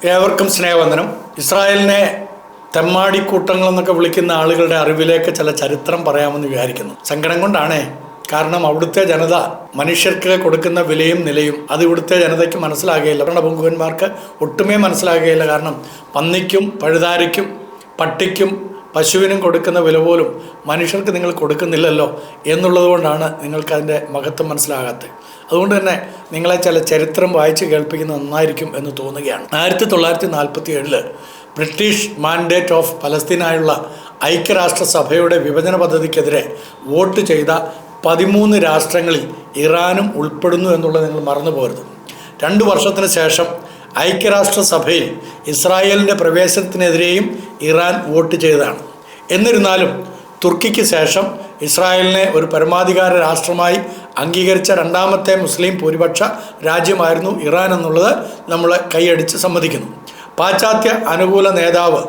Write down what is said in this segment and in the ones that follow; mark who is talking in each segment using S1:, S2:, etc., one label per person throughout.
S1: ഏവർക്കും സ്നേഹവന്ദനം. ഇസ്രായേലിനെ തെമ്മാടിക്കൂട്ടങ്ങളെന്നൊക്കെ വിളിക്കുന്ന ആളുകളുടെ അറിവിലേക്ക് ചില ചരിത്രം പറയാമെന്ന് വിചാരിക്കുന്നു. സങ്കടം കൊണ്ടാണേ. കാരണം അവിടുത്തെ ജനത മനുഷ്യർക്ക് കൊടുക്കുന്ന വിലയും നിലയും അത് ഇവിടുത്തെ ജനതയ്ക്ക് മനസ്സിലാകുകയില്ല. ഭരണപങ്കുവന്മാർക്ക് ഒട്ടുമേ മനസ്സിലാകുകയില്ല. കാരണം പന്നിക്കും പഴുതാരയ്ക്കും പട്ടിക്കും പശുവിനും കൊടുക്കുന്ന വില പോലും മനുഷ്യർക്ക് നിങ്ങൾ കൊടുക്കുന്നില്ലല്ലോ എന്നുള്ളത് കൊണ്ടാണ് നിങ്ങൾക്കതിൻ്റെ മഹത്വം മനസ്സിലാകാത്തത്. അതുകൊണ്ട് തന്നെ നിങ്ങളെ ചില ചരിത്രം വായിച്ച് കേൾപ്പിക്കുന്നത് നന്നായിരിക്കും എന്ന് തോന്നുകയാണ്. 1947 ബ്രിട്ടീഷ് മാൻഡേറ്റ് ഓഫ് പലസ്തീനായുള്ള ഐക്യരാഷ്ട്രസഭയുടെ വിഭജന പദ്ധതിക്കെതിരെ വോട്ട് ചെയ്ത 13 രാഷ്ട്രങ്ങളിൽ ഇറാനും ഉൾപ്പെടുന്നു എന്നുള്ളത് നിങ്ങൾ മറന്നു പോകരുത്. 2 വർഷത്തിന് ശേഷം ഐക്യരാഷ്ട്രസഭയിൽ ഇസ്രായേലിൻ്റെ പ്രവേശനത്തിനെതിരെയും ഇറാൻ വോട്ട് ചെയ്തതാണ്. എന്നിരുന്നാലും തുർക്കിക്ക് ശേഷം ഇസ്രായേലിനെ ഒരു പരമാധികാര രാഷ്ട്രമായി അംഗീകരിച്ച രണ്ടാമത്തെ മുസ്ലിം ഭൂരിപക്ഷ രാജ്യമായിരുന്നു ഇറാൻ എന്നുള്ളത് നമ്മൾ കൈയടിച്ച് സമ്മതിക്കുന്നു. പാശ്ചാത്യ അനുകൂല നേതാവ്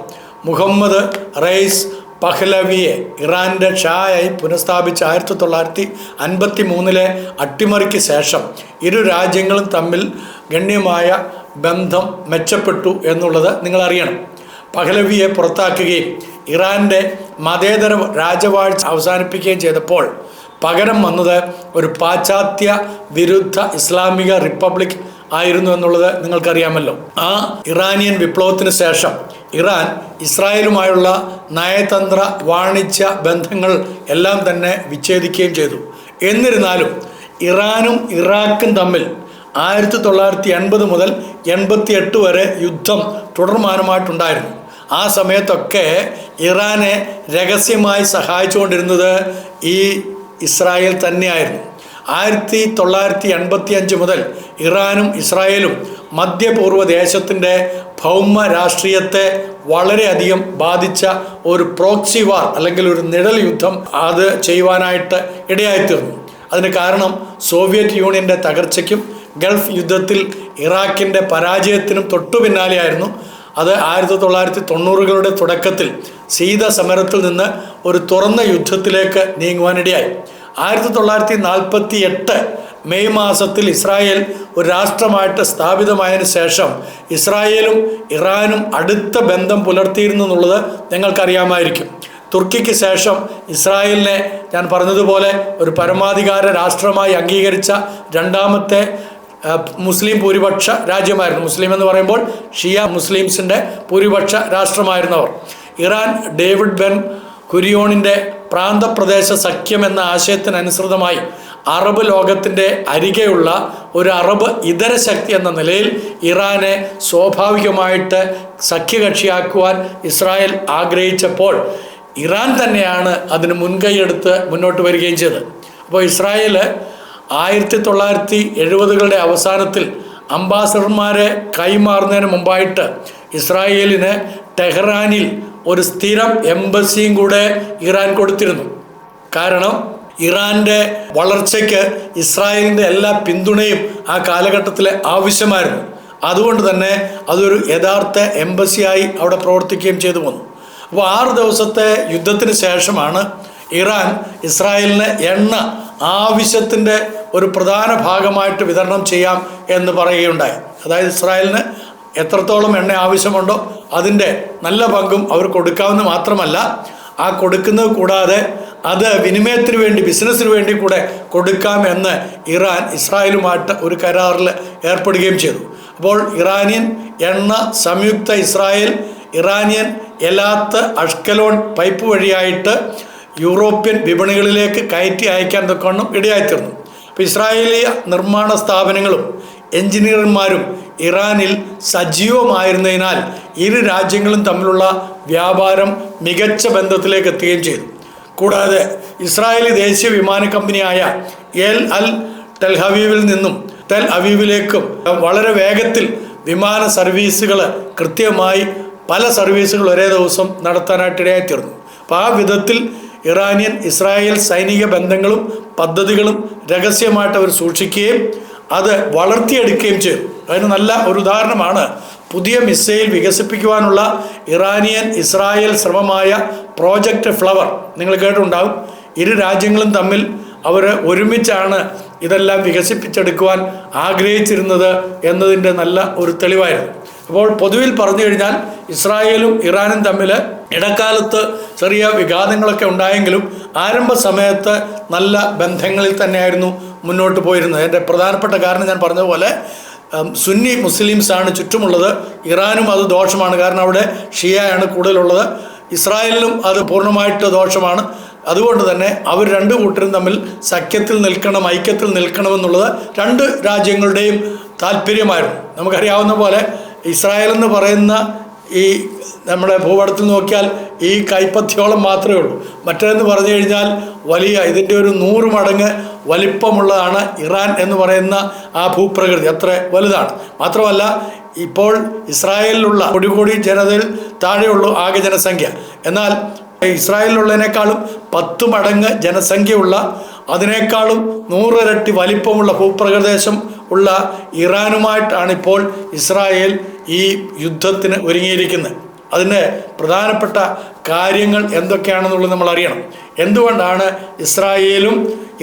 S1: മുഹമ്മദ് റെയ്സ് പഹ്ലവിയെ ഇറാൻ്റെ ഷായായി പുനഃസ്ഥാപിച്ച 1953 അട്ടിമറിക്ക് ശേഷം ഇരു രാജ്യങ്ങളും തമ്മിൽ ഗണ്യമായ ബന്ധം മെച്ചപ്പെട്ടു എന്നുള്ളത് നിങ്ങളറിയണം. പഹ്ലവിയെ പുറത്താക്കുകയും ഇറാൻ്റെ മതേതര രാജവാഴ്ച അവസാനിപ്പിക്കുകയും ചെയ്തപ്പോൾ പകരം വന്നത് ഒരു പാശ്ചാത്യ വിരുദ്ധ ഇസ്ലാമിക റിപ്പബ്ലിക് ആയിരുന്നു എന്നുള്ളത് നിങ്ങൾക്കറിയാമല്ലോ. ആ ഇറാനിയൻ വിപ്ലവത്തിന് ശേഷം ഇറാൻ ഇസ്രായേലുമായുള്ള നയതന്ത്ര വാണിജ്യ ബന്ധങ്ങൾ എല്ലാം തന്നെ വിച്ഛേദിക്കുകയും ചെയ്തു. എന്നിരുന്നാലും ഇറാനും ഇറാഖും തമ്മിൽ 1980 മുതൽ 88 വരെ യുദ്ധം തുടർമാനമായിട്ടുണ്ടായിരുന്നു. ആ സമയത്തൊക്കെ ഇറാനെ രഹസ്യമായി സഹായിച്ചുകൊണ്ടിരുന്നത് ഈ ഇസ്രായേൽ തന്നെയായിരുന്നു. 1985 മുതൽ ഇറാനും ഇസ്രായേലും മധ്യപൂർവ്വ ദേശത്തിൻ്റെ ഭൗമ രാഷ്ട്രീയത്തെ വളരെയധികം ബാധിച്ച ഒരു പ്രോക്സി വാർ അല്ലെങ്കിൽ ഒരു നിഴൽ യുദ്ധം അത് ചെയ്യുവാനായിട്ട് ഇടയായിത്തീർന്നു. അതിന് കാരണം സോവിയറ്റ് യൂണിയൻ്റെ തകർച്ചയ്ക്കും ഗൾഫ് യുദ്ധത്തിൽ ഇറാഖിൻ്റെ പരാജയത്തിനും തൊട്ടു പിന്നാലെയായിരുന്നു. അത് 1990കളുടെ തുടക്കത്തിൽ ശീതസമരത്തിൽ നിന്ന് ഒരു തുറന്ന യുദ്ധത്തിലേക്ക് നീങ്ങുവാനിടയായി. 1948 മെയ് മാസത്തിൽ ഇസ്രായേൽ ഒരു രാഷ്ട്രമായിട്ട് സ്ഥാപിതമായതിനു ശേഷം ഇസ്രായേലും ഇറാനും അടുത്ത ബന്ധം പുലർത്തിയിരുന്നു എന്നുള്ളത് നിങ്ങൾക്കറിയാമായിരിക്കും. തുർക്കിക്ക് ശേഷം ഇസ്രായേലിനെ ഞാൻ പറഞ്ഞതുപോലെ ഒരു പരമാധികാര രാഷ്ട്രമായി അംഗീകരിച്ച രണ്ടാമത്തെ മുസ്ലിം ഭൂരിപക്ഷ രാജ്യമായിരുന്നു. മുസ്ലിം എന്ന് പറയുമ്പോൾ ഷിയ മുസ്ലിംസിൻ്റെ ഭൂരിപക്ഷ രാഷ്ട്രമായിരുന്നവർ. ഇറാൻ ഡേവിഡ് ബെൻ ഗുരിയോണിൻ്റെ പ്രാന്തപ്രദേശ സഖ്യം എന്ന ആശയത്തിനനുസൃതമായി അറബ് ലോകത്തിൻ്റെ അരികെയുള്ള ഒരു അറബ് ഇതര ശക്തി എന്ന നിലയിൽ ഇറാനെ സ്വാഭാവികമായിട്ട് സഖ്യകക്ഷിയാക്കുവാൻ ഇസ്രായേൽ ആഗ്രഹിച്ചപ്പോൾ ഇറാൻ തന്നെയാണ് അതിന് മുൻകൈയെടുത്ത് മുന്നോട്ട് വരികയും ചെയ്തത്. അപ്പോൾ ഇസ്രായേൽ 1970കളുടെ അവസാനത്തിൽ അംബാസഡർമാരെ കൈമാറുന്നതിന് മുമ്പായിട്ട് ഇസ്രായേലിന് ടെഹ്റാനിൽ ഒരു സ്ഥിരം എംബസിയും കൂടെ ഇറാൻ കൊടുത്തിരുന്നു. കാരണം ഇറാൻ്റെ വളർച്ചയ്ക്ക് ഇസ്രായേലിൻ്റെ എല്ലാ പിന്തുണയും ആ കാലഘട്ടത്തിൽ ആവശ്യമായിരുന്നു. അതുകൊണ്ട് തന്നെ അതൊരു യഥാർത്ഥ എംബസിയായി അവിടെ പ്രവർത്തിക്കുകയും ചെയ്തു വന്നു. അപ്പോൾ 6 ദിവസത്തെ യുദ്ധത്തിന് ശേഷമാണ് ഇറാൻ ഇസ്രായേലിന് എണ്ണ ആവശ്യത്തിൻ്റെ ഒരു പ്രധാന ഭാഗമായിട്ട് വിതരണം ചെയ്യാം എന്ന് പറയുകയുണ്ടായി. അതായത് ഇസ്രായേലിന് എത്രത്തോളം എണ്ണ ആവശ്യമുണ്ടോ അതിൻ്റെ നല്ല പങ്കും അവർ കൊടുക്കാമെന്ന് മാത്രമല്ല, ആ കൊടുക്കുന്നത് കൂടാതെ അത് വിനിമയത്തിന് വേണ്ടി ബിസിനസ്സിന് വേണ്ടി കൂടെ കൊടുക്കാമെന്ന് ഇറാൻ ഇസ്രായേലുമായിട്ട് ഒരു കരാറിൽ ഏർപ്പെടുകയും ചെയ്തു. അപ്പോൾ ഇറാനിയൻ എണ്ണ സംയുക്ത ഇസ്രായേൽ ഇറാനിയൻ എലാത്ത് അഷ്കലോൺ പൈപ്പ് വഴിയായിട്ട് യൂറോപ്യൻ വിപണികളിലേക്ക് കയറ്റി അയക്കാൻ തൊക്കണം ഇടയായിത്തീർന്നു. അപ്പോൾ ഇസ്രായേലി നിർമ്മാണ സ്ഥാപനങ്ങളും എഞ്ചിനീയർമാരും ഇറാനിൽ സജീവമായിരുന്നതിനാൽ ഇരു രാജ്യങ്ങളും തമ്മിലുള്ള വ്യാപാരം മികച്ച ബന്ധത്തിലേക്ക് എത്തുകയും ചെയ്തു. കൂടാതെ ഇസ്രായേലി ദേശീയ വിമാന കമ്പനിയായ എൽ അൽ ടെൽഹവീവിൽ നിന്നും ടെൽ അവീവിലേക്കും വളരെ വേഗത്തിൽ വിമാന സർവീസുകൾ കൃത്യമായി പല സർവീസുകൾ ഒരേ ദിവസം നടത്താനായിട്ട് ഇടയായിത്തീർന്നു. അപ്പോൾ ആ വിധത്തിൽ ഇറാനിയൻ ഇസ്രായേൽ സൈനിക ബന്ധങ്ങളും പദ്ധതികളും രഹസ്യമായിട്ട് അവർ സൂക്ഷിക്കുകയും അത് വളർത്തിയെടുക്കുകയും ചെയ്തു. അതിന് നല്ല ഒരു ഉദാഹരണമാണ് പുതിയ മിസൈൽ വികസിപ്പിക്കുവാനുള്ള ഇറാനിയൻ ഇസ്രായേൽ ശ്രമമായ പ്രോജക്റ്റ് ഫ്ലവർ. നിങ്ങൾ കേട്ടിട്ടുണ്ടാകും. ഇരു രാജ്യങ്ങളും തമ്മിൽ അവർ ഒരുമിച്ചാണ് ഇതെല്ലാം വികസിപ്പിച്ചെടുക്കുവാൻ ആഗ്രഹിച്ചിരുന്നത് എന്നതിൻ്റെ നല്ല ഒരു തെളിവായിരുന്നു. അപ്പോൾ പൊതുവിൽ പറഞ്ഞു കഴിഞ്ഞാൽ ഇസ്രായേലും ഇറാനും തമ്മിൽ ഇടക്കാലത്ത് ചെറിയ വിഘാതങ്ങളൊക്കെ ഉണ്ടായെങ്കിലും ആരംഭ സമയത്ത് നല്ല ബന്ധങ്ങളിൽ തന്നെയായിരുന്നു മുന്നോട്ട് പോയിരുന്നത്. എൻ്റെ പ്രധാനപ്പെട്ട കാരണം ഞാൻ പറഞ്ഞതുപോലെ സുന്നി മുസ്ലിംസാണ് ചുറ്റുമുള്ളത്. ഇറാനും അത് ദോഷമാണ്, കാരണം അവിടെ ഷിയയാണ് കൂടുതലുള്ളത്. ഇസ്രായേലിനും അത് പൂർണ്ണമായിട്ട് ദോഷമാണ്. അതുകൊണ്ട് തന്നെ അവർ രണ്ടു കൂട്ടരും തമ്മിൽ സഖ്യത്തിൽ നിൽക്കണം, ഐക്യത്തിൽ നിൽക്കണമെന്നുള്ളത് രണ്ട് രാജ്യങ്ങളുടെയും താല്പര്യമായിരുന്നു. നമുക്കറിയാവുന്ന പോലെ ഇസ്രായേൽ എന്ന് പറയുന്ന ഈ നമ്മുടെ ഭൂപടത്തിൽ നോക്കിയാൽ ഈ കൈപ്പത്തിയോളം മാത്രമേ ഉള്ളൂ. മറ്റേതെന്ന് പറഞ്ഞു കഴിഞ്ഞാൽ വലിയ ഇതിൻ്റെ ഒരു 100 മടങ്ങ് വലിപ്പമുള്ളതാണ് ഇറാൻ എന്ന് പറയുന്ന ആ ഭൂപ്രകൃതി, അത്ര വലുതാണ്. മാത്രമല്ല ഇപ്പോൾ ഇസ്രായേലിലുള്ള 1 കോടി ജനതയിൽ താഴെയുള്ളൂ ആകെ ജനസംഖ്യ. എന്നാൽ ഇസ്രായേലിലുള്ളതിനേക്കാളും 10 മടങ്ങ് ജനസംഖ്യയുള്ള, അതിനേക്കാളും 100 ഇരട്ടി വലിപ്പമുള്ള ഭൂപ്രദേശം ഉള്ള ഇറാനുമായിട്ടാണ് ഇപ്പോൾ ഇസ്രായേൽ ഈ യുദ്ധത്തിന് ഒരുങ്ങിയിരിക്കുന്നത്. അതിൻ്റെ പ്രധാനപ്പെട്ട കാര്യങ്ങൾ എന്തൊക്കെയാണെന്നുള്ളത് നമ്മൾ അറിയണം. എന്തുകൊണ്ടാണ് ഇസ്രായേലും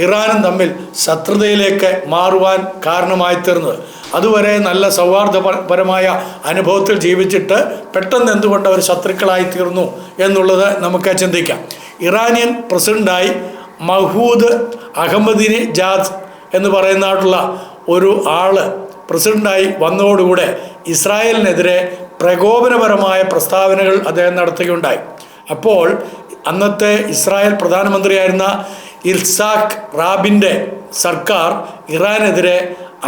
S1: ഇറാനും തമ്മിൽ ശത്രുതയിലേക്ക് മാറുവാൻ കാരണമായി തീർന്നത്? അതുവരെ നല്ല സൗഹാർദ്ദപരമായ അനുഭവത്തിൽ ജീവിച്ചിട്ട് പെട്ടെന്ന് എന്തുകൊണ്ട് അവർ ശത്രുക്കളായി തീർന്നു എന്നുള്ളത് നമുക്ക് ചിന്തിക്കാം. ഇറാനിയൻ പ്രസിഡൻ്റായി മഹ്മൂദ് അഹമ്മദിനെജാദ് എന്ന് പറയുന്നതായിട്ടുള്ള ഒരു ആള് പ്രസിഡൻ്റായി വന്നതോടുകൂടെ ഇസ്രായേലിനെതിരെ പ്രകോപനപരമായ പ്രസ്താവനകൾ അദ്ദേഹം നടത്തുകയുണ്ടായി. അപ്പോൾ അന്നത്തെ ഇസ്രായേൽ പ്രധാനമന്ത്രിയായിരുന്ന ഇത്സാക്ക് റാബിൻ്റെ സർക്കാർ ഇറാനെതിരെ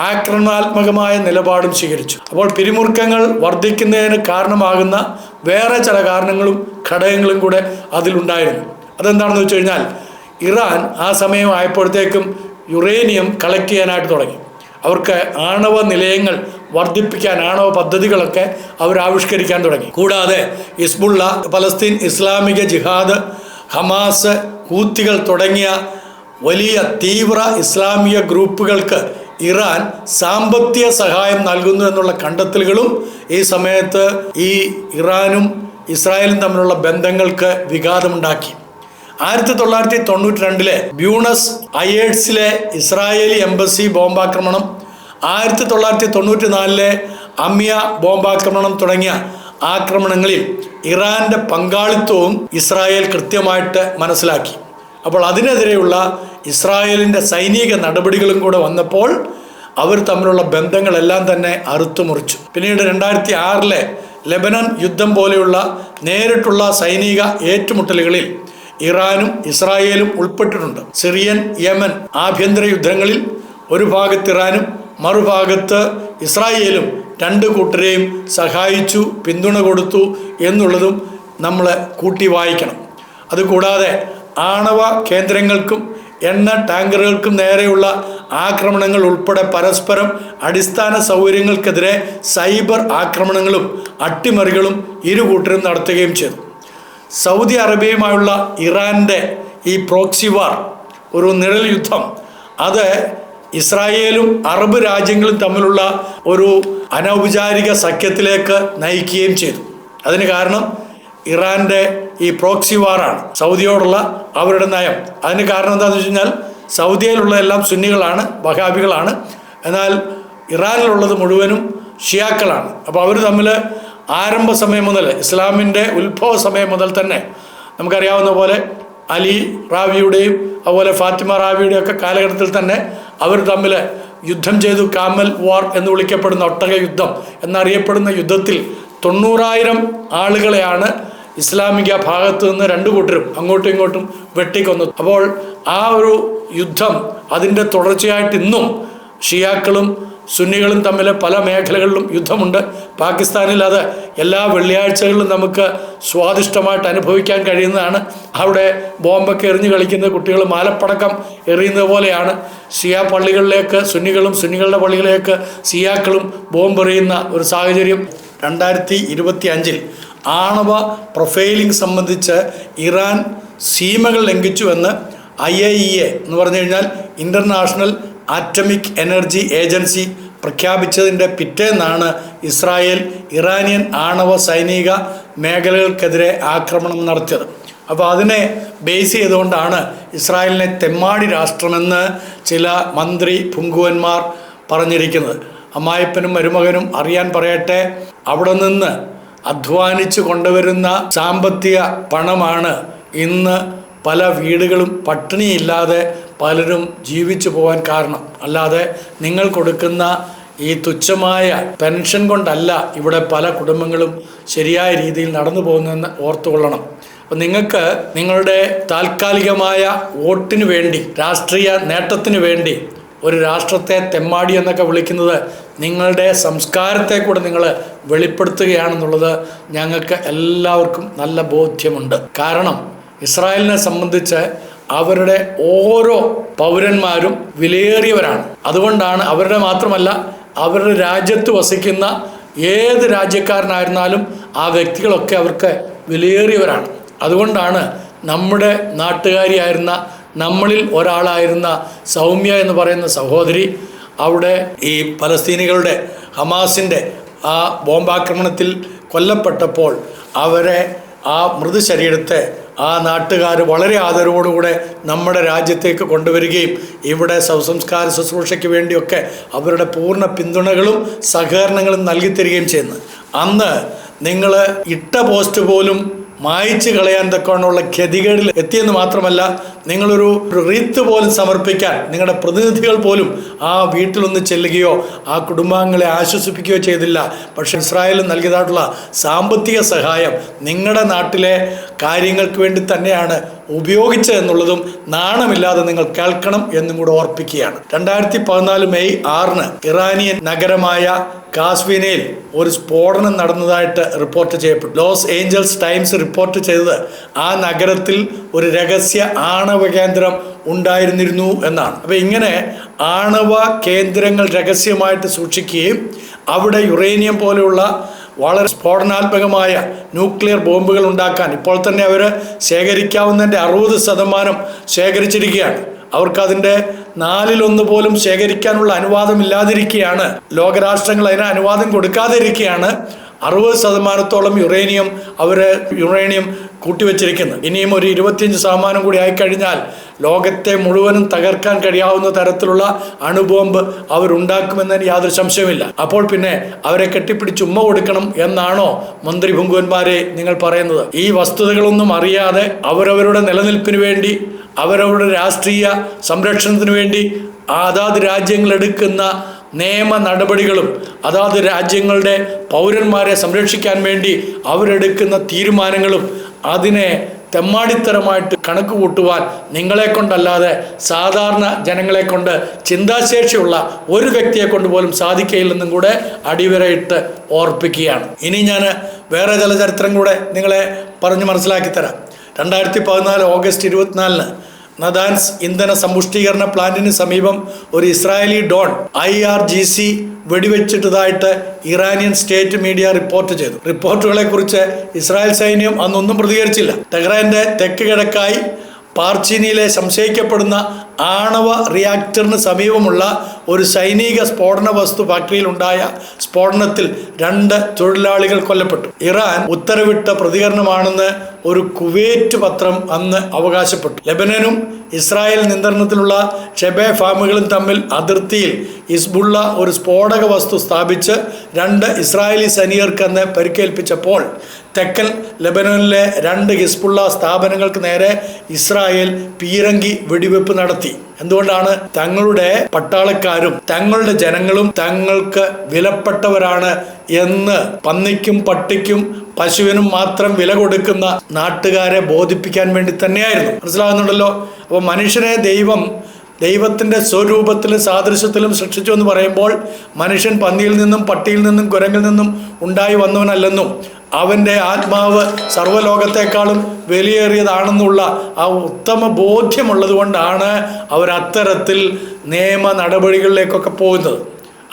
S1: ആക്രമണാത്മകമായ നിലപാടും സ്വീകരിച്ചു. അപ്പോൾ പിരിമുറുക്കങ്ങൾ വർദ്ധിക്കുന്നതിന് കാരണമാകുന്ന വേറെ ചില കാരണങ്ങളും ഘടകങ്ങളും കൂടെ അതിലുണ്ടായിരുന്നു. അതെന്താണെന്ന് വെച്ച് കഴിഞ്ഞാൽ ഇറാൻ ആ സമയം ആയപ്പോഴത്തേക്കും യുറേനിയം കളക്ട് ചെയ്യാനായിട്ട് തുടങ്ങി. അവർക്ക് ആണവ നിലയങ്ങൾ വർദ്ധിപ്പിക്കാൻ, ആണവ പദ്ധതികളൊക്കെ അവർ ആവിഷ്കരിക്കാൻ തുടങ്ങി. കൂടാതെ ഹിസ്ബുള്ള, പലസ്തീൻ ഇസ്ലാമിക ജിഹാദ്, ഹമാസ്, ഹൂത്തികൾ തുടങ്ങിയ വലിയ തീവ്ര ഇസ്ലാമിക ഗ്രൂപ്പുകൾക്ക് ഇറാൻ സാമ്പത്തിക സഹായം നൽകുന്നു എന്നുള്ള കണ്ടെത്തലുകളും ഈ സമയത്ത് ഈ ഇറാനും ഇസ്രായേലും തമ്മിലുള്ള ബന്ധങ്ങൾക്ക് വിഘാതമുണ്ടാക്കി. 1992 ബ്യൂണസ് അയേഴ്സിലെ ഇസ്രായേലി എംബസി ബോംബാക്രമണം, 1994 അമിയ ബോംബാക്രമണം തുടങ്ങിയ ആക്രമണങ്ങളിൽ ഇറാന്റെ പങ്കാളിത്തവും ഇസ്രായേൽ കൃത്യമായിട്ട് മനസ്സിലാക്കി. അപ്പോൾ അതിനെതിരെയുള്ള ഇസ്രായേലിൻ്റെ സൈനിക നടപടികളും കൂടെ വന്നപ്പോൾ അവർ തമ്മിലുള്ള ബന്ധങ്ങളെല്ലാം തന്നെ അറുത്തുമുറിച്ചു. പിന്നീട് 2006 ലെബനൻ യുദ്ധം പോലെയുള്ള നേരിട്ടുള്ള സൈനിക ഏറ്റുമുട്ടലുകളിൽ ഇറാനും ഇസ്രായേലും ഉൾപ്പെട്ടിട്ടുണ്ട്. സിറിയൻ, യമൻ ആഭ്യന്തര യുദ്ധങ്ങളിൽ ഒരു ഭാഗത്ത് ഇറാനും മറുഭാഗത്ത് ഇസ്രായേലും രണ്ട് കൂട്ടരെയും സഹായിച്ചു, പിന്തുണ കൊടുത്തു എന്നുള്ളതും നമ്മൾ കൂട്ടി വായിക്കണം. അതുകൂടാതെ ആണവ കേന്ദ്രങ്ങൾക്കും എണ്ണ ടാങ്കറുകൾക്കും നേരെയുള്ള ആക്രമണങ്ങൾ ഉൾപ്പെടെ പരസ്പരം അടിസ്ഥാന സൗകര്യങ്ങൾക്കെതിരെ സൈബർ ആക്രമണങ്ങളും അട്ടിമറികളും ഇരു കൂട്ടരും നടത്തുകയും ചെയ്തു. സൗദി അറേബ്യയുമായുള്ള ഇറാൻ്റെ ഈ പ്രോക്സി വാർ, ഒരു നിഴൽ യുദ്ധം, അത് ഇസ്രായേലും അറബ് രാജ്യങ്ങളും തമ്മിലുള്ള ഒരു അനൗപചാരിക സഖ്യത്തിലേക്ക് നയിക്കുകയും ചെയ്തു. അതിന് കാരണം ഇറാൻ്റെ ഈ പ്രോക്സി വാറാണ്, സൗദിയോടുള്ള അവരുടെ നയം. അതിന് കാരണം എന്താണെന്ന് വെച്ച് കഴിഞ്ഞാൽ സൗദിയിലുള്ള എല്ലാം സുന്നികളാണ്, വഹാബികളാണ്. എന്നാൽ ഇറാനിലുള്ളത് മുഴുവനും ഷിയാക്കളാണ്. അപ്പോൾ അവർ തമ്മിൽ ആരംഭ സമയം മുതൽ, ഇസ്ലാമിൻ്റെ ഉത്ഭവ സമയം മുതൽ തന്നെ നമുക്കറിയാവുന്ന പോലെ അലി റാവിയുടെയും അതുപോലെ ഫാത്തിമ റാവിയുടെയും ഒക്കെ കാലഘട്ടത്തിൽ തന്നെ അവർ തമ്മിൽ യുദ്ധം ചെയ്തു. കാമൽ വാർ എന്ന് വിളിക്കപ്പെടുന്ന ഒട്ടക യുദ്ധം എന്നറിയപ്പെടുന്ന യുദ്ധത്തിൽ 90,000 ആളുകളെയാണ് ഇസ്ലാമിക ഭാഗത്തു നിന്ന് രണ്ടു കൂട്ടരും അങ്ങോട്ടും ഇങ്ങോട്ടും വെട്ടിക്കൊന്നത്. അപ്പോൾ ആ ഒരു യുദ്ധം, അതിൻ്റെ തുടർച്ചയായിട്ട് ഇന്നും ഷിയാക്കളും സുന്നികളും തമ്മിൽ പല മേഖലകളിലും യുദ്ധമുണ്ട്. പാകിസ്ഥാനിൽ അത് എല്ലാ വെള്ളിയാഴ്ചകളിലും നമുക്ക് സ്വാദിഷ്ടമായിട്ട് അനുഭവിക്കാൻ കഴിയുന്നതാണ്. അവിടെ ബോംബൊക്കെ എറിഞ്ഞ് കളിക്കുന്ന കുട്ടികൾ മാലപ്പടക്കം എറിയുന്നത് പോലെയാണ് ഷിയ പള്ളികളിലേക്ക് സുന്നികളും, സുന്നികളുടെ പള്ളികളിലേക്ക് ഷിയാക്കളും ബോംബെറിയുന്ന ഒരു സാഹചര്യം. 2025 ആണവ പ്രൊഫൈലിംഗ് സംബന്ധിച്ച് ഇറാൻ സീമകൾ ലംഘിച്ചുവെന്ന് IAEA എന്ന് പറഞ്ഞു കഴിഞ്ഞാൽ ഇൻ്റർനാഷണൽ ആറ്റമിക് എനർജി ഏജൻസി പ്രഖ്യാപിച്ചതിൻ്റെ പിറ്റേന്നാണ് ഇസ്രായേൽ ഇറാനിയൻ ആണവ സൈനിക മേഖലകൾക്കെതിരെ ആക്രമണം നടത്തിയത്. അപ്പോൾ അതിനെ ബേസ് ചെയ്തുകൊണ്ടാണ് ഇസ്രായേലിനെ തെമ്മാടി രാഷ്ട്രമെന്ന് ചില മന്ത്രി പുങ്കുവന്മാർ പറഞ്ഞിരിക്കുന്നത്. അമ്മായപ്പനും മരുമകനും അറിയാൻ പറയട്ടെ. അവിടെ നിന്ന് അധ്വാനിച്ച് കൊണ്ടുവരുന്ന സാമ്പത്തിക പണമാണ് ഇന്ന് പല വീടുകളും പട്ടിണിയില്ലാതെ പലരും ജീവിച്ചു പോകാൻ കാരണം. അല്ലാതെ നിങ്ങൾ കൊടുക്കുന്ന ഈ തുച്ഛമായ പെൻഷൻ കൊണ്ടല്ല ഇവിടെ പല കുടുംബങ്ങളും ശരിയായ രീതിയിൽ നടന്നു പോകുന്നതെന്ന് ഓർത്തുകൊള്ളണം. അപ്പം നിങ്ങൾക്ക് നിങ്ങളുടെ താൽക്കാലികമായ വോട്ടിന് വേണ്ടി, രാഷ്ട്രീയ നേട്ടത്തിന് വേണ്ടി ഒരു രാഷ്ട്രത്തെ തെമ്മാടി എന്നൊക്കെ വിളിക്കുന്നത് നിങ്ങളുടെ സംസ്കാരത്തെ കൂടെ നിങ്ങൾ വെളിപ്പെടുത്തുകയാണെന്നുള്ളത് ഞങ്ങൾക്ക് എല്ലാവർക്കും നല്ല ബോധ്യമുണ്ട്. കാരണം ഇസ്രായേലിനെ സംബന്ധിച്ച് അവരുടെ ഓരോ പൗരന്മാരും വിലയേറിയവരാണ്. അതുകൊണ്ടാണ് അവരുടെ മാത്രമല്ല, അവരുടെ രാജ്യത്ത് വസിക്കുന്ന ഏത് രാജ്യക്കാരനായിരുന്നാലും ആ വ്യക്തികളൊക്കെ അവർക്ക് വിലയേറിയവരാണ്. അതുകൊണ്ടാണ് നമ്മുടെ നാട്ടുകാരിയായിരുന്ന, നമ്മളിൽ ഒരാളായിരുന്ന സൗമ്യ എന്ന് പറയുന്ന സഹോദരി അവിടെ ഈ പലസ്തീനികളുടെ ഹമാസിൻ്റെ ആ ബോംബാക്രമണത്തിൽ കൊല്ലപ്പെട്ടപ്പോൾ അവരെ ആ മൃതശരീരത്തെ ആ നാട്ടുകാർ വളരെ ആദരവോടുകൂടെ നമ്മുടെ രാജ്യത്തേക്ക് കൊണ്ടുവരികയും ഇവിടെ ശവസംസ്കാര ശുശ്രൂഷയ്ക്ക് വേണ്ടിയൊക്കെ അവരുടെ പൂർണ്ണ പിന്തുണകളും സഹകരണങ്ങളും നൽകി തരികയും ചെയ്യുന്നു. അന്ന് നിങ്ങൾ ഇട്ട പോസ്റ്റ് പോലും മായ്ച്ചു കളയാൻ തക്കവണ്ണമുള്ള ഗതികേടിൽ എത്തിയെന്ന് മാത്രമല്ല, നിങ്ങളൊരു റീത്ത് പോലും സമർപ്പിക്കാൻ നിങ്ങളുടെ പ്രതിനിധികൾ പോലും ആ വീട്ടിലൊന്ന് ചെല്ലുകയോ ആ കുടുംബാംഗങ്ങളെ ആശ്വസിപ്പിക്കുകയോ ചെയ്തില്ല. പക്ഷേ ഇസ്രായേൽ നൽകിയതായിട്ടുള്ള സാമ്പത്തിക സഹായം നിങ്ങളുടെ നാട്ടിലെ കാര്യങ്ങൾക്ക് വേണ്ടി തന്നെയാണ് ഉപയോഗിച്ചതെന്നുള്ളതും നാണമില്ലാതെ നിങ്ങൾ കേൾക്കണം എന്നും കൂടെ ഓർപ്പിക്കുകയാണ്. 2014 മെയ് 6 ഇറാനിയൻ നഗരമായ കാസ്വിനയിൽ ഒരു സ്ഫോടനം നടന്നതായിട്ട് റിപ്പോർട്ട് ചെയ്യപ്പെട്ടു. ലോസ് ഏഞ്ചൽസ് ടൈംസ് റിപ്പോർട്ട് ചെയ്തത് ആ നഗരത്തിൽ ഒരു രഹസ്യ ആണവ കേന്ദ്രം ഉണ്ടായിരുന്നിരുന്നു എന്നാണ്. അപ്പോൾ ഇങ്ങനെ ആണവ കേന്ദ്രങ്ങൾ രഹസ്യമായിട്ട് സൂക്ഷിക്കുകയും അവിടെ യുറേനിയം പോലെയുള്ള വളരെ സ്ഫോടനാത്മകമായ ന്യൂക്ലിയർ ബോംബുകൾ ഉണ്ടാക്കാൻ ഇപ്പോൾ തന്നെ അവർ ശേഖരിക്കാവുന്നതിൻ്റെ 60% ശേഖരിച്ചിരിക്കുകയാണ്. അവർക്കതിൻ്റെ 1/4 പോലും ശേഖരിക്കാനുള്ള അനുവാദം ഇല്ലാതിരിക്കുകയാണ്. ലോകരാഷ്ട്രങ്ങൾ അതിന് അനുവാദം കൊടുക്കാതിരിക്കുകയാണ്. 60% യുറേനിയം കൂട്ടിവെച്ചിരിക്കുന്നത്. ഇനിയും ഒരു 25% കൂടി ആയിക്കഴിഞ്ഞാൽ ലോകത്തെ മുഴുവനും തകർക്കാൻ കഴിയാവുന്ന തരത്തിലുള്ള അണുബോംബ് അവരുണ്ടാക്കുമെന്നതിന് യാതൊരു സംശയമില്ല. അപ്പോൾ പിന്നെ അവരെ കെട്ടിപ്പിടിച്ച് ഉമ്മ കൊടുക്കണം എന്നാണോ മന്ത്രി ഭുങ്കുവന്മാരെ നിങ്ങൾ പറയുന്നത്? ഈ വസ്തുതകളൊന്നും അറിയാതെ അവരവരുടെ നിലനിൽപ്പിന് വേണ്ടി, അവരവരുടെ രാഷ്ട്രീയ സംരക്ഷണത്തിന് വേണ്ടി അതാത് രാജ്യങ്ങൾ എടുക്കുന്ന നിയമ നടപടികളും അതാത് രാജ്യങ്ങളുടെ പൗരന്മാരെ സംരക്ഷിക്കാൻ വേണ്ടി അവരെടുക്കുന്ന തീരുമാനങ്ങളും അതിനെ തെമ്മാടിത്തരമായിട്ട് കണക്ക് കൂട്ടുവാൻ നിങ്ങളെ കൊണ്ടല്ലാതെ സാധാരണ ജനങ്ങളെ കൊണ്ട്, ചിന്താശേഷിയുള്ള ഒരു വ്യക്തിയെ കൊണ്ട് പോലും സാധിക്കയില്ലെന്നും കൂടെ അടിവരയിട്ട് ഓർപ്പിക്കുകയാണ്. ഇനി ഞാൻ വേറെ ചില ചരിത്രം കൂടെ നിങ്ങളെ പറഞ്ഞ് മനസ്സിലാക്കി തരാം. 2014 ഓഗസ്റ്റ് 24 നദാൻസ് ഇന്ധന സമ്പുഷ്ടീകരണ പ്ലാന്റിന് സമീപം ഒരു ഇസ്രായേലി ഡോൺ IRGC വെടിവെച്ചിട്ടതായിട്ട് ഇറാനിയൻ സ്റ്റേറ്റ് മീഡിയ റിപ്പോർട്ട് ചെയ്തു. റിപ്പോർട്ടുകളെ കുറിച്ച് ഇസ്രായേൽ സൈന്യം അന്നൊന്നും പ്രതികരിച്ചില്ല. ടെഹ്റാന്റെ തെക്ക് കിഴക്കായി പാർച്ചീനിയിലെ സംശയിക്കപ്പെടുന്ന ആണവ റിയാക്ടറിന് സമീപമുള്ള ഒരു സൈനിക സ്ഫോടന വസ്തു ഫാക്ടറിയിലുണ്ടായ സ്ഫോടനത്തിൽ 2 തൊഴിലാളികൾ കൊല്ലപ്പെട്ടു. ഇറാൻ ഉത്തരവിട്ട പ്രതികരണമാണെന്ന് ഒരു കുവൈറ്റ് പത്രം അന്ന് അവകാശപ്പെട്ടു. ലെബനനും ഇസ്രായേൽ നിയന്ത്രണത്തിലുള്ള ഷെബെ ഫാമുകളും തമ്മിൽ അതിർത്തിയിൽ ഹിസ്ബുള്ള ഒരു സ്ഫോടക വസ്തു സ്ഥാപിച്ച് 2 ഇസ്രായേലി സൈനികർക്ക് അന്ന് പരിക്കേൽപ്പിച്ചപ്പോൾ തെക്കൻ ലെബനനിലെ 2 ഹിസ്ബുള്ള സ്ഥാപനങ്ങൾക്ക് നേരെ ഇസ്രായേൽ പീരങ്കി വെടിവെപ്പ് നടത്തി. എന്തുകൊണ്ടാണ്? തങ്ങളുടെ പട്ടാളക്കാരും തങ്ങളുടെ ജനങ്ങളും തങ്ങൾക്ക് വിലപ്പെട്ടവരാണ് എന്ന് പന്നിക്കും പട്ടിക്കും പശുവിനും മാത്രം വില കൊടുക്കുന്ന നാട്ടുകാരെ ബോധിപ്പിക്കാൻ വേണ്ടി തന്നെയായിരുന്നു. മനസ്സിലാകുന്നുണ്ടല്ലോ? അപ്പോൾ മനുഷ്യനെ ദൈവത്തിൻ്റെ സ്വരൂപത്തിലും സാദൃശ്യത്തിലും സൃഷ്ടിച്ചു എന്ന് പറയുമ്പോൾ മനുഷ്യൻ പന്നിയിൽ നിന്നും പട്ടിയിൽ നിന്നും കുരങ്ങിൽ നിന്നും ഉണ്ടായി വന്നവനല്ലെന്നും അവൻ്റെ ആത്മാവ് സർവ്വലോകത്തെക്കാളും വിലയേറിയതാണെന്നുള്ള ആ ഉത്തമ ബോധ്യമുള്ളത് കൊണ്ടാണ് അവരത്തരത്തിൽ നിയമ നടപടികളിലേക്കൊക്കെ പോകുന്നത്.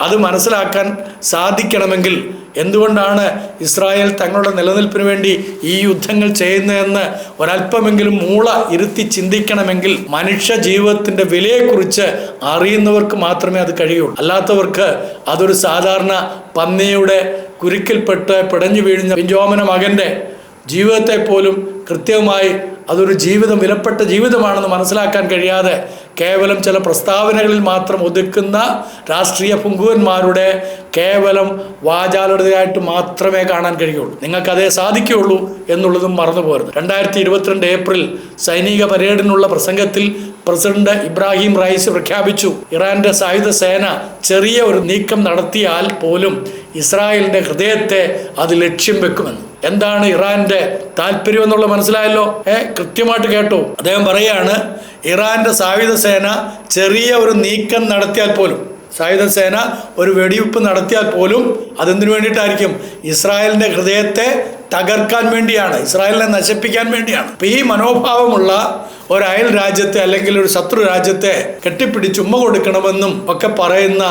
S1: അത് മനസ്സിലാക്കാൻ സാധിക്കണമെങ്കിൽ എന്തുകൊണ്ടാണ് ഇസ്രായേൽ തങ്ങളുടെ നിലനിൽപ്പിന് വേണ്ടി ഈ യുദ്ധങ്ങൾ ചെയ്യുന്നതെന്ന് ഒരല്പമെങ്കിലും മൂള ഇരുത്തി ചിന്തിക്കണമെങ്കിൽ മനുഷ്യ ജീവിതത്തിൻ്റെ വിലയെക്കുറിച്ച് അറിയുന്നവർക്ക് മാത്രമേ അത് കഴിയുള്ളൂ. അല്ലാത്തവർക്ക് അതൊരു സാധാരണ പന്നിയുടെ കുരുക്കിൽപ്പെട്ട് പിടഞ്ഞു വീഴുന്ന പിഞ്ചോമന മകൻ്റെ ജീവിതത്തെ പോലും കൃത്യമായി അതൊരു ജീവിതം, വിലപ്പെട്ട ജീവിതമാണെന്ന് മനസ്സിലാക്കാൻ കഴിയാതെ കേവലം ചില പ്രസ്താവനകളിൽ മാത്രം ഒതുക്കുന്ന രാഷ്ട്രീയ പുങ്കുവന്മാരുടെ കേവലം വാചാലതയായിട്ട് മാത്രമേ കാണാൻ കഴിയുള്ളൂ. നിങ്ങൾക്കതേ സാധിക്കുകയുള്ളൂ എന്നുള്ളതും മറന്നു പോകരുത്. 2022 ഏപ്രിൽ സൈനിക പരേഡിനുള്ള പ്രസംഗത്തിൽ പ്രസിഡന്റ് ഇബ്രാഹിം റൈസി പ്രഖ്യാപിച്ചു, ഇറാന്റെ സായുധ സേന ചെറിയ ഒരു നീക്കം നടത്തിയാൽ പോലും ഇസ്രായേലിന്റെ ഹൃദയത്തെ അത് ലക്ഷ്യം വെക്കുമെന്ന്. എന്താണ് ഇറാന്റെ താല്പര്യം എന്നുള്ള മനസ്സിലായല്ലോ? കൃത്യമായിട്ട് കേട്ടു. അദ്ദേഹം പറയാണ്, ഇറാന്റെ സായുധ സേന ചെറിയ ഒരു നീക്കം നടത്തിയാൽ പോലും, സായുധ സേന ഒരു വെടിവെപ്പ് നടത്തിയാൽ പോലും അതെന്തിനു വേണ്ടിയിട്ടായിരിക്കും? ഇസ്രായേലിന്റെ ഹൃദയത്തെ തകർക്കാൻ വേണ്ടിയാണ്, ഇസ്രായേലിനെ നശിപ്പിക്കാൻ വേണ്ടിയാണ്. അപ്പൊ ഈ മനോഭാവമുള്ള ഒരു അയൽ രാജ്യത്തെ അല്ലെങ്കിൽ ഒരു ശത്രു രാജ്യത്തെ കെട്ടിപ്പിടിച്ച് ഉമ്മ കൊടുക്കണമെന്നും ഒക്കെ പറയുന്ന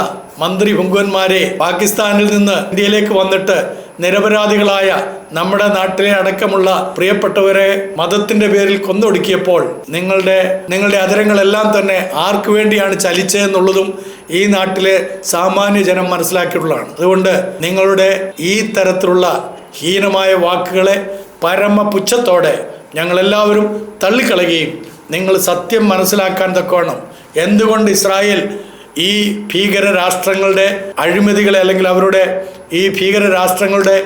S1: മന്ത്രി പുങ്കുവന്മാരെ പാകിസ്ഥാനിൽ നിന്ന് ഇന്ത്യയിലേക്ക് വന്നിട്ട് നിരപരാധികളായ നമ്മുടെ നാട്ടിലെ അടക്കമുള്ള പ്രിയപ്പെട്ടവരെ മതത്തിന്റെ പേരിൽ കൊന്നൊടുക്കിയപ്പോൾ നിങ്ങളുടെ അതരങ്ങളെല്ലാം തന്നെ ആർക്കു വേണ്ടിയാണ് ചലിച്ചതെന്നുള്ളതും ഈ നാട്ടിലെ സാമാന്യ ജനം മനസ്സിലാക്കിയിട്ടുള്ളതാണ്. അതുകൊണ്ട് നിങ്ങളുടെ ഈ തരത്തിലുള്ള ഹീനമായ വാക്കുകളെ പരമപുച്ഛത്തോടെ ഞങ്ങളെല്ലാവരും തള്ളിക്കളയുകയും നിങ്ങൾ സത്യം മനസ്സിലാക്കാൻ തക്കവണ്ണം എന്തുകൊണ്ട് ഇസ്രായേൽ ഈ ഭീകര രാഷ്ട്രങ്ങളുടെ അഴിമതികളെ അല്ലെങ്കിൽ അവരുടെ ഈ ഭീകര രാഷ്ട്രങ്ങളുടെ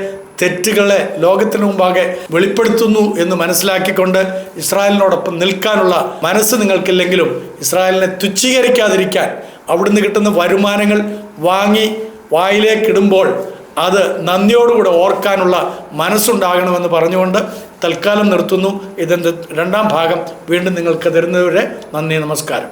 S1: തെറ്റുകളെ ലോകത്തിന് മുമ്പാകെ വെളിപ്പെടുത്തുന്നു എന്ന് മനസ്സിലാക്കിക്കൊണ്ട് ഇസ്രായേലിനോടൊപ്പം നിൽക്കാനുള്ള മനസ്സ് നിങ്ങൾക്കില്ലെങ്കിലും ഇസ്രായേലിനെ തുച്ഛീകരിക്കാതിരിക്കാൻ അവിടുന്ന് കിട്ടുന്ന വരുമാനങ്ങൾ വാങ്ങി വായിലേക്കിടുമ്പോൾ അത് നന്ദിയോടുകൂടെ ഓർക്കാനുള്ള മനസ്സുണ്ടാകണമെന്ന് പറഞ്ഞുകൊണ്ട് തൽക്കാലം നിർത്തുന്നു. ഇതിൻ്റെ 2ാം ഭാഗം വീണ്ടും നിങ്ങൾക്ക് തരുന്നതുവരെ നന്ദി, നമസ്കാരം.